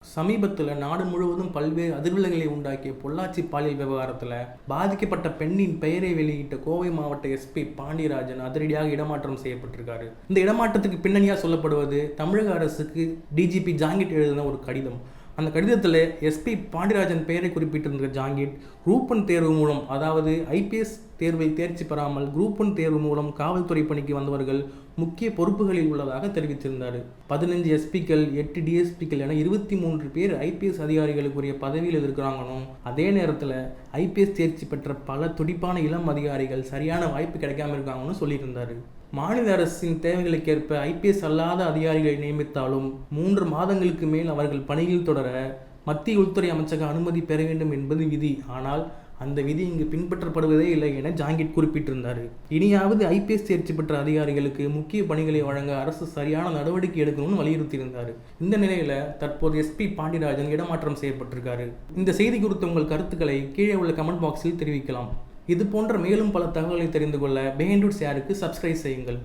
சமீபத்தில் நாடு முழுவதும் பல்வேறு அதிர்வலைகளை உண்டாக்கிய பொள்ளாச்சி பாலியல் விவகாரத்தில் பாதிக்கப்பட்ட பெண்ணின் பெயரை வெளியிட்ட கோவை மாவட்ட எஸ்பி பாண்டியராஜன் அதிரடியாக இடமாற்றம் செய்யப்பட்டிருக்காரு. இந்த இடமாற்றத்துக்கு பின்னணியாக சொல்லப்படுவது தமிழக அரசுக்கு டிஜிபி ஜாங்கிட் எழுதின ஒரு கடிதம். அந்த கடிதத்தில் எஸ்பி பாண்டியராஜன் பெயரை குறிப்பிட்டிருந்த ஜாங்கிட் குரூப் 1 தேர்வு மூலம், அதாவது ஐபிஎஸ் தேர்வில் தேர்ச்சி பெறாமல் குரூப் 1 தேர்வு மூலம் காவல்துறை பணிக்கு வந்தவர்கள் முக்கிய பொறுப்புகளில் உள்ளதாக தெரிவித்திருந்தார். 15 எஸ்பிக்கள், 8 டிஎஸ்பிக்கள் என 23 பேர் ஐபிஎஸ் அதிகாரிகளுக்குரிய பதவியில் இருக்கிறாங்கன்னு, அதே நேரத்தில் ஐபிஎஸ் தேர்ச்சி பெற்ற பல துடிப்பான இளம் அதிகாரிகள் சரியான வாய்ப்பு கிடைக்காம இருக்காங்கன்னு சொல்லியிருந்தார். மாநில அரசின் தேவைகளுக்கேற்ப ஐபிஎஸ் அல்லாத அதிகாரிகளை நியமித்தாலும் 3 மாதங்களுக்கு மேல் அவர்கள் பணியில் தொடர மத்திய உள்துறை அமைச்சக அனுமதி பெற வேண்டும் என்பது விதி. ஆனால் அந்த விதி இங்கு பின்பற்றப்படுவதே இல்லை என ஜாங்கிட் குறிப்பிட்டிருந்தார். இனியாவது ஐபிஎஸ் தேர்ச்சி பெற்ற அதிகாரிகளுக்கு முக்கிய பணிகளை வழங்க அரசு சரியான நடவடிக்கை எடுக்கணும்னு வலியுறுத்தியிருந்தார். இந்த நிலையில் தற்போது எஸ்பி பாண்டியராஜன் இடமாற்றம் செய்யப்பட்டிருக்காரு. இந்த செய்தி குறித்த உங்கள் கருத்துக்களை கீழே உள்ள கமெண்ட் பாக்ஸில் தெரிவிக்கலாம். இது போன்ற மேலும் பல தகவல்களை தெரிந்து கொள்ள பிஹைண்ட் ரூட்ஸ் யாருக்கு சப்ஸ்கிரைப் செய்யுங்கள்.